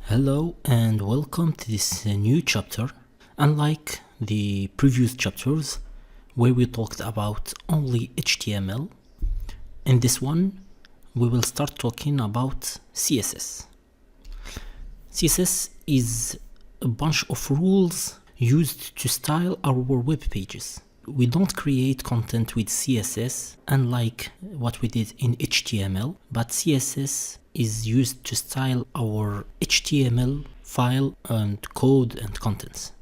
Hello and welcome to this new chapter. Unlike the previous chapters where we talked about only HTML, in this one we will start talking about CSS. CSS is a bunch of rules used to style our web pages. We don't create content with CSS unlike what we did in HTML, but CSS is used to style our HTML file and code and contents.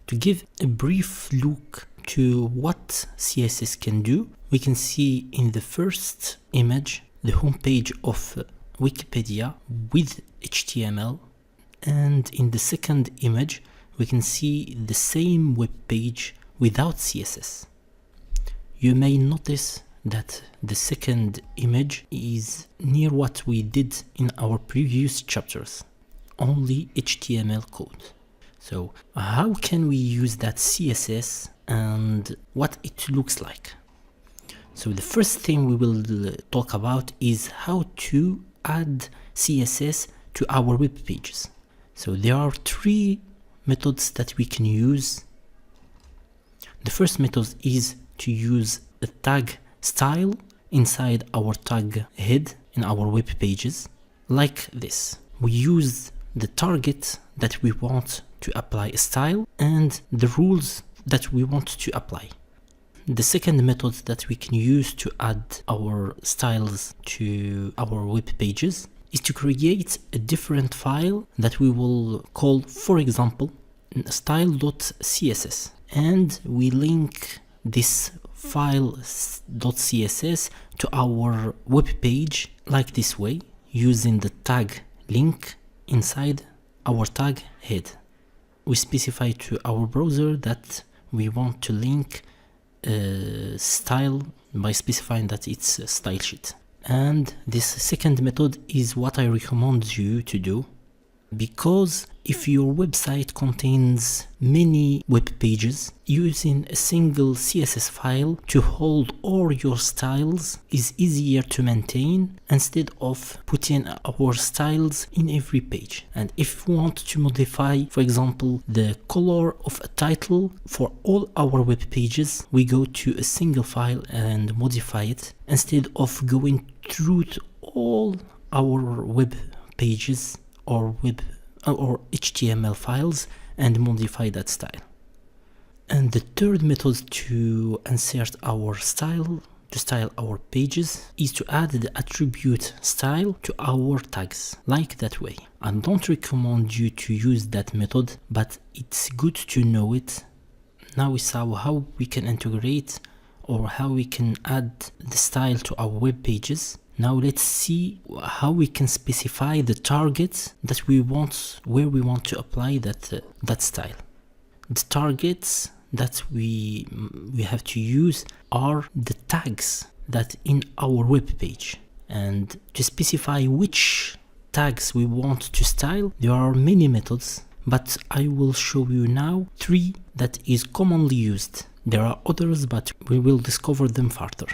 To give a brief look to what CSS can do, we can see in the first image the homepage of Wikipedia with HTML, and in the second image we can see the same web page without CSS. You may notice that the second image is near what we did in our previous chapters, only HTML code. So how can we use that CSS and what it looks like? So the first thing we will talk about is how to add CSS to our web pages. So there are three methods that we can use. The first method is to use a tag style inside our tag head in our web pages, like this. We use the target that we want to apply a style and the rules that we want to apply. The second method that we can use to add our styles to our web pages is to create a different file that we will call, for example, style.css, and we link this file.css to our web page like this way, using the tag link inside our tag head. We specify to our browser that we want to link style by specifying that it's a style sheet. And this second method is what I recommend you to do, because if your website contains many web pages, using a single CSS file to hold all your styles is easier to maintain instead of putting our styles in every page. And if we want to modify, for example, the color of a title for all our web pages, we go to a single file and modify it instead of going through all our web pages or HTML files and modify that style. And the third method to insert our style, to style our pages, is to add the attribute style to our tags, like that way. I don't recommend you to use that method, but it's good to know it. Now we saw how we can integrate or how we can add the style to our web pages. Now let's see how we can specify the targets that we want, where we want to apply that style. The targets that we have to use are the tags that in our web page. And to specify which tags we want to style, there are many methods, but I will show you now three that is commonly used. There are others, but we will discover them further.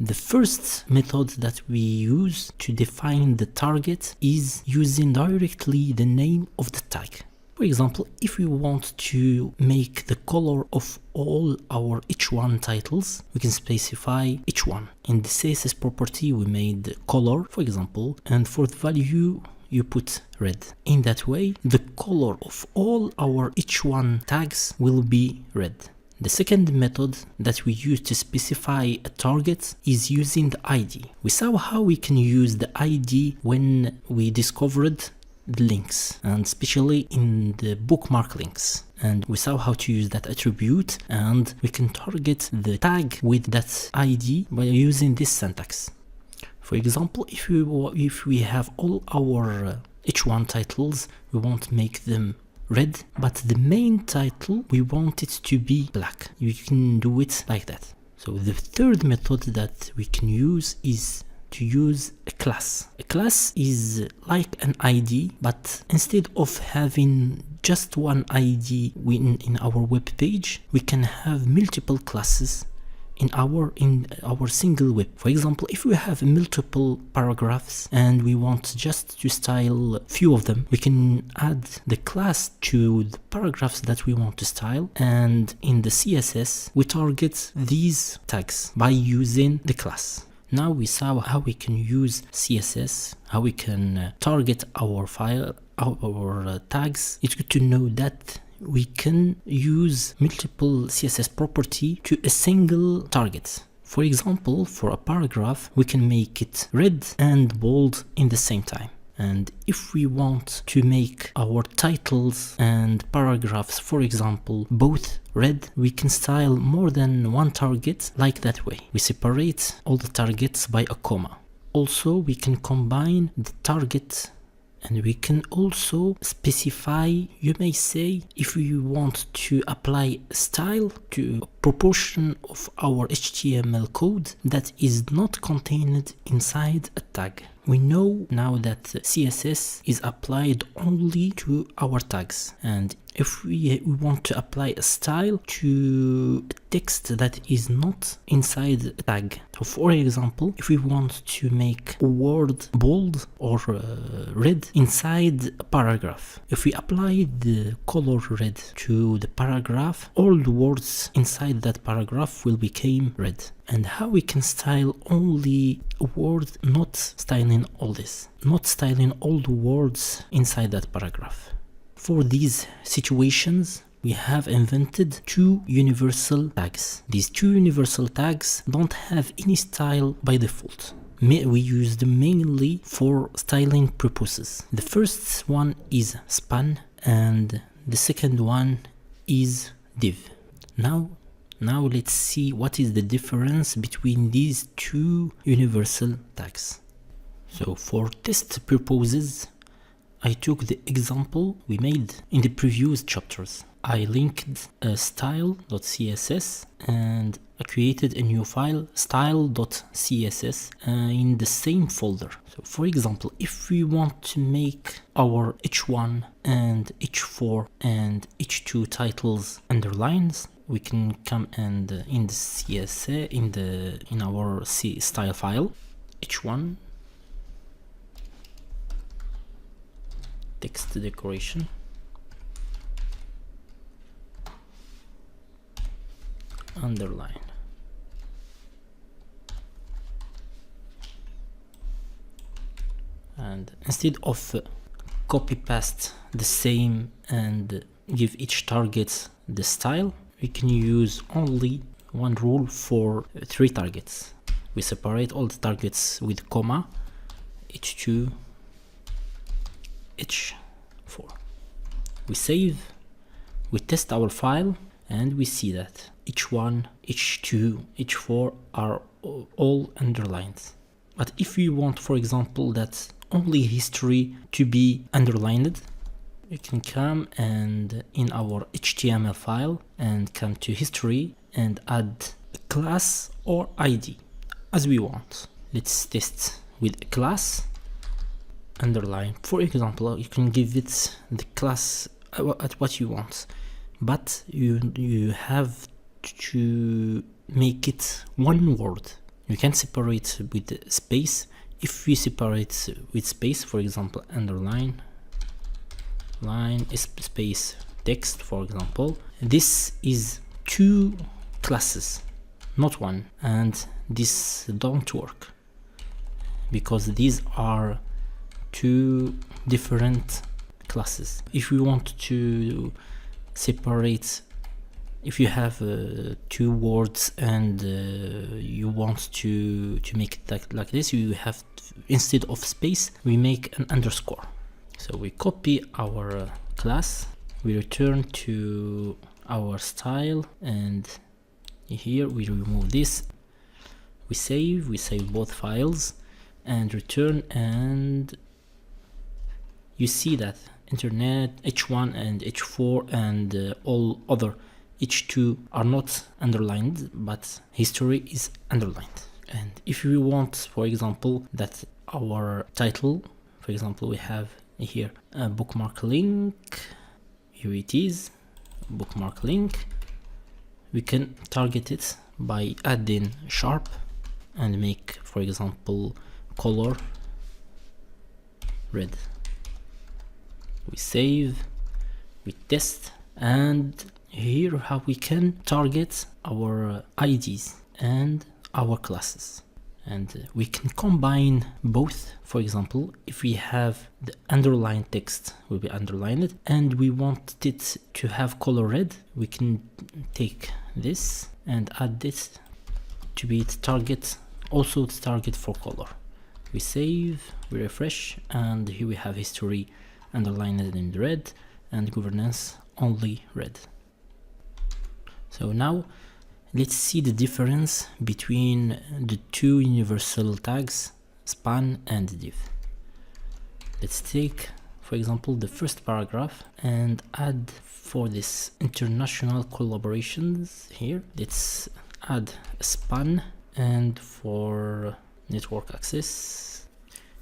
The first method that we use to define the target is using directly the name of the tag. For example, if we want to make the color of all our H1 titles, we can specify H1. In the CSS property, we made color, for example, and for the value, you put red. In that way, the color of all our H1 tags will be red. The second method that we use to specify a target is using the ID. We saw how we can use the ID when we discovered the links, and especially in the bookmark links. And we saw how to use that attribute, and we can target the tag with that ID by using this syntax. For example, if we have all our H1 titles, we want to make them red, but the main title we want it to be black. You can do it like that. So the third method that we can use is to use a class. A class is like an ID, but instead of having just one ID in our web page, we can have multiple classes in our single web. For example, if we have multiple paragraphs and we want just to style few of them, we can add the class to the paragraphs that we want to style, and in the CSS we target these tags by using the class. Now we saw how we can use CSS, how we can target our file, our tags. It's good to know that we can use multiple CSS property to a single target. For example, for a paragraph, we can make it red and bold in the same time. And if we want to make our titles and paragraphs, for example, both red, we can style more than one target like that way. We separate all the targets by a comma. Also, we can combine the target, and we can also specify, you may say, if we want to apply style to a proportion of our HTML code that is not contained inside a tag. We know now that CSS is applied only to our tags, and if we want to apply a style to a text that is not inside a tag. So for example, if we want to make a word bold or red inside a paragraph, if we apply the color red to the paragraph, all the words inside that paragraph will become red. And how we can style only a word, not styling all this, not styling all the words inside that paragraph. For these situations, we have invented two universal tags. These two universal tags don't have any style by default. We use them mainly for styling purposes. The first one is span and the second one is div. Now let's see what is the difference between these two universal tags. So for test purposes, I took the example we made in the previous chapters. I linked style.css and I created a new file, style.css, in the same folder. So for example, if we want to make our h1 and h4 and h2 titles underlines, we can come and in the CSS, in our style file, h1 text decoration, underline, and instead of copy paste the same and give each target the style, we can use only one rule for three targets. We separate all the targets with comma, h2, h4. We save, we test our file, and we see that h1, h2, h4 are all underlined. But if we want, for example, that only history to be underlined, we can come and in our HTML file and come to history and add a class or ID as we want. Let's test with a class underline. For example, you can give it the class at what you want, but you have to make it one word. You can separate with space. If we separate with space, for example, underline, line, space, text, for example, this is two classes, not one, and this don't work because these are two different classes. If we want to separate, if you have two words and you want to make it like this, you have instead of space we make an underscore. So we copy our class, we return to our style, and here we remove this, we save both files and return, and you see that internet, h1 and h4 and all other h2 are not underlined, but history is underlined. And if we want, for example, that our title, for example, we have here a bookmark link, here it is, bookmark link, we can target it by adding sharp and make, for example, color red. We save, we test, and here how we can target our IDs and our classes. And we can combine both. For example, if we have the underlined text will be underlined and we want it to have color red, we can take this and add this to be its target, also its target for color. We save, we refresh, and here we have history underlined in red and governance only red. So now let's see the difference between the two universal tags, span and div. Let's take, for example, the first paragraph and add for this international collaborations here. Let's add a span, and for network access,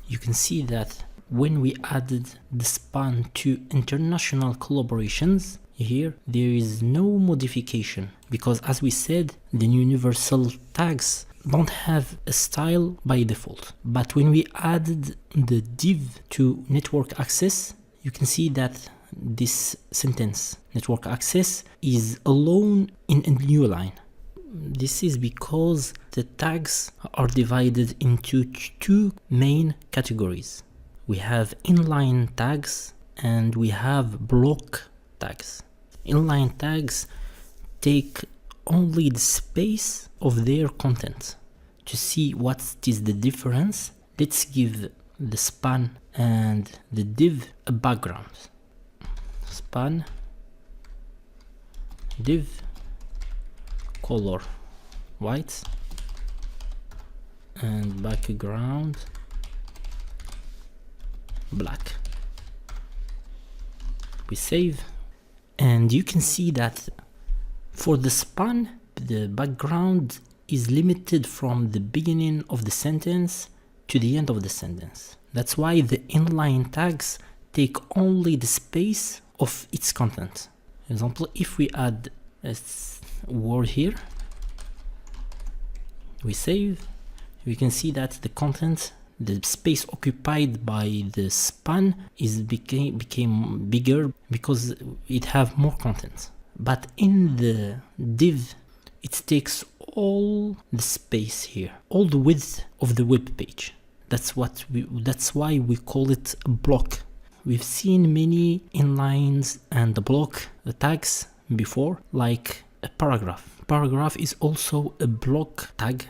you can see that when we added the span to international collaborations, here there is no modification, because as we said, the universal tags don't have a style by default. But when we added the div to network access, you can see that this sentence, network access, is alone in a new line. This is because the tags are divided into two main categories. We have inline tags and we have block tags. Inline tags take only the space of their content. To see what is the difference, let's give the span and the div a background. Span, div, color white, and background black. We save, and you can see that for the span, the background is limited from the beginning of the sentence to the end of the sentence. That's why the inline tags take only the space of its content. For example, if we add a word here, we save, we can see that the content, the space occupied by the span became bigger because it have more content. But in the div, it takes all the space here, all the width of the web page. That's why we call it a block. We've seen many inlines and block tags before, like a paragraph. Paragraph is also a block tag.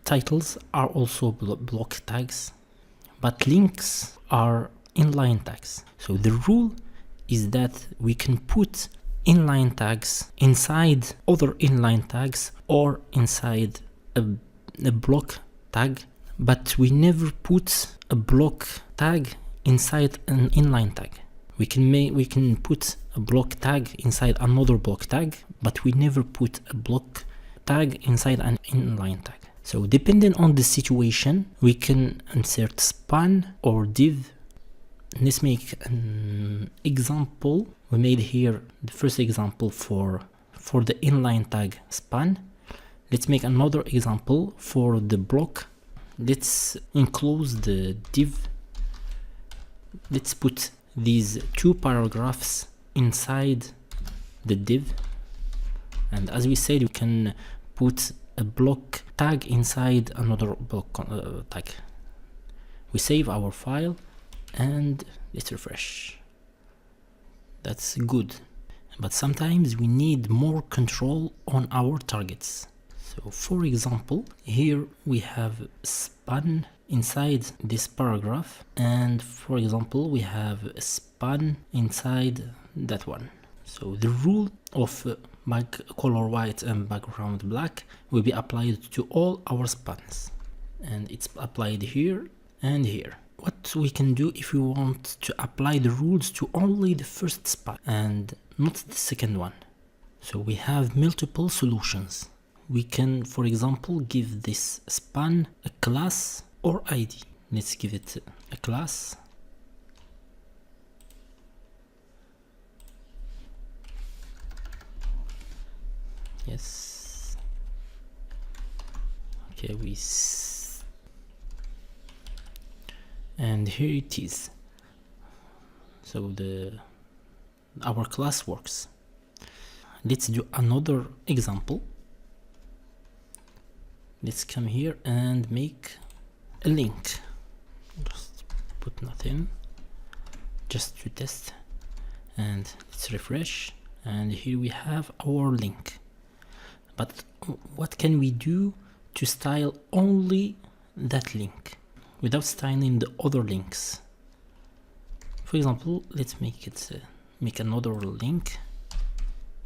Titles are also block tags, but links are inline tags. So the rule is that we can put inline tags inside other inline tags or inside a block tag, but we never put a block tag inside an inline tag. We can put a block tag inside another block tag, but we never put a block tag inside an inline tag. So depending on the situation, we can insert span or div. Let's make an example. We made here the first example for the inline tag span. Let's make another example for the block. Let's enclose the div. Let's put these two paragraphs inside the div. And as we said, we can put a block tag inside another block tag. We save our file and let's refresh. That's good, but sometimes we need more control on our targets. So for example, here we have span inside this paragraph, and for example we have a span inside that one. So the rule of color white and background black will be applied to all our spans, and it's applied here and here. What we can do if we want to apply the rules to only the first span and not the second one. So we have multiple solutions. We can, for example, give this span a class or ID. Let's give it a class. Yes. Okay, and here it is. So our class works. Let's do another example. Let's come here and make a link. Just put nothing, just to test, and let's refresh, and here we have our link. But what can we do to style only that link without styling the other links? For example, let's make it make another link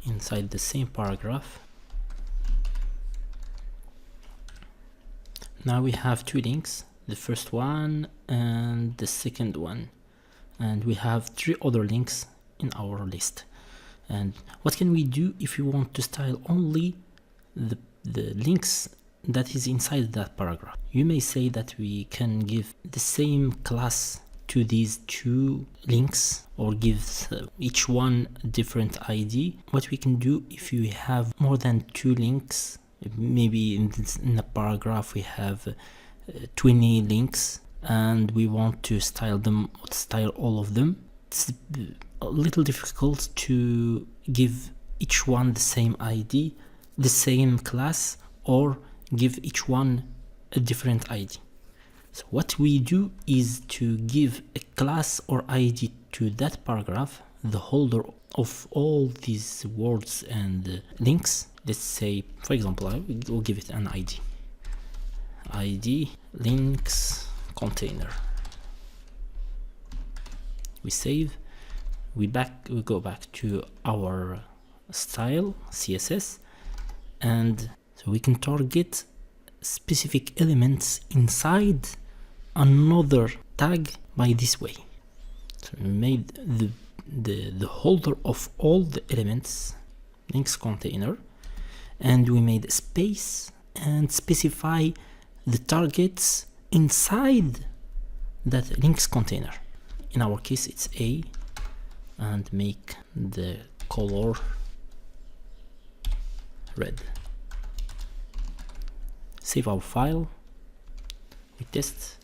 inside the same paragraph. Now we have two links, the first one and the second one, and we have three other links in our list. And what can we do if we want to style only the links that is inside that paragraph? You may say that we can give the same class to these two links, or give each one a different ID. What we can do if you have more than two links, maybe in a paragraph we have 20 links and we want to style all of them, it's a little difficult to give each one the same ID, the same class, or give each one a different ID. So what we do is to give a class or ID to that paragraph, the holder of all these words and links. Let's say, for example, I will give it an ID links container. We save, we go back to our style CSS, and so we can target specific elements inside another tag by this way. So we made the holder of all the elements links container, and we made a space and specify the targets inside that links container. In our case it's A, and make the color red. Save our file, we test,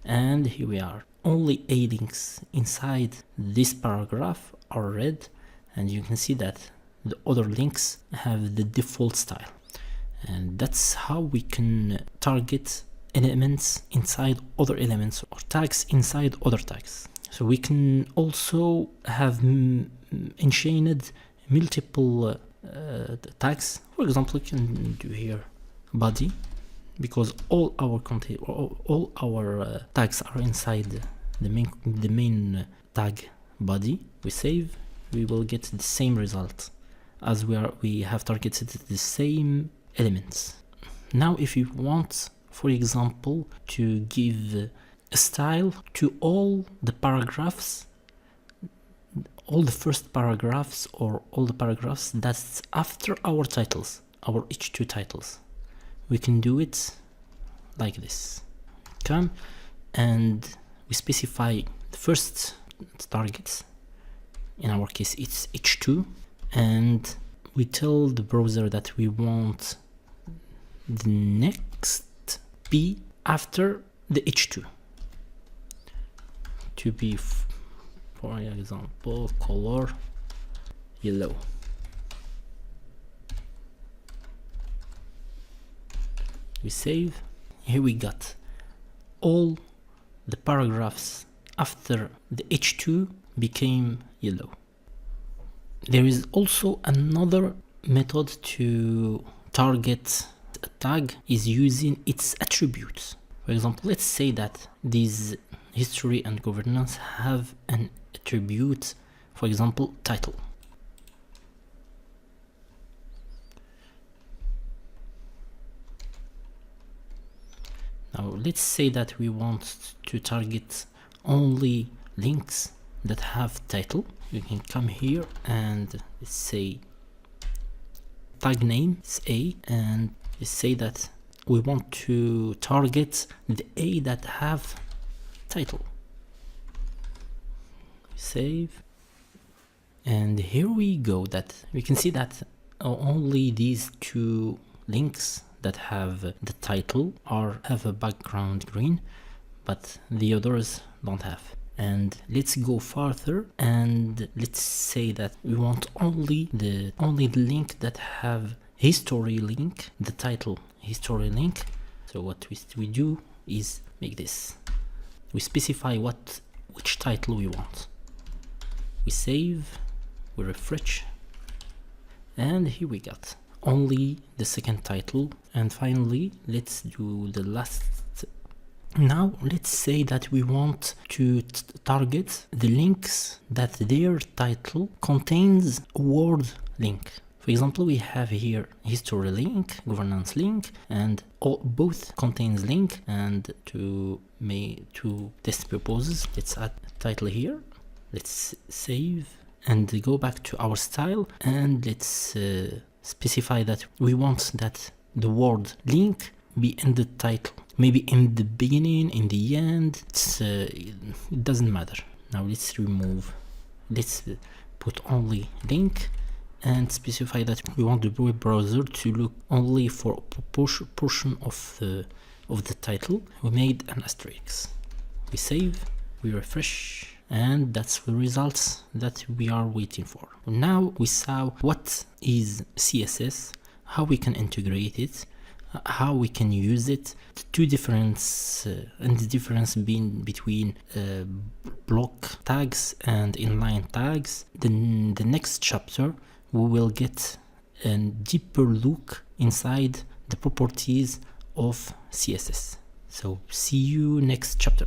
and here we are. Only A links inside this paragraph are red, and you can see that the other links have the default style. And that's how we can target elements inside other elements, or tags inside other tags. So we can also have enchained multiple tags. For example, we can do here body, because all our content, all our tags are inside the main tag body. We save, we will get the same result as we have targeted the same elements. Now if you want, for example, to give a style to all the paragraphs, all the first paragraphs, or all the paragraphs that's after our titles, our H2 titles, we can do it like this. Come and we specify the first targets. In our case it's H2, and we tell the browser that we want the next be after the H2 to be, for example, color yellow. We save. Here we got all the paragraphs after the H2 became yellow. There is also another method to target a tag, is using its attributes. For example, let's say that these history and governance have an attribute, for example, title. Now let's say that we want to target only links that have title. You can come here and let's say tag name is A, and let's say that we want to target the A that have title. Save, and here we go. That we can see that only these two links that have the title have a background green, but the others don't have. And let's go further, and let's say that we want only the link that have history link, the title history link. So what we do is make this. We specify which title we want. We save, we refresh, and here we got only the second title. And finally, let's do the last. Now let's say that we want to target the links that their title contains a word link. For example, we have here history link, governance link, and both contains link. And to test purposes, let's add title here. Let's save and go back to our style, and let's specify that we want that the word link be in the title. Maybe in the beginning, in the end, it doesn't matter. Now let's put only link and specify that we want the web browser to look only for a portion of the title. We made an asterisk. We save, we refresh, and that's the results that we are waiting for. Now we saw what is CSS, how we can integrate it, how we can use it, the two difference and the difference between block tags and inline tags. Then the next chapter we will get a deeper look inside the properties of CSS. So see you next chapter.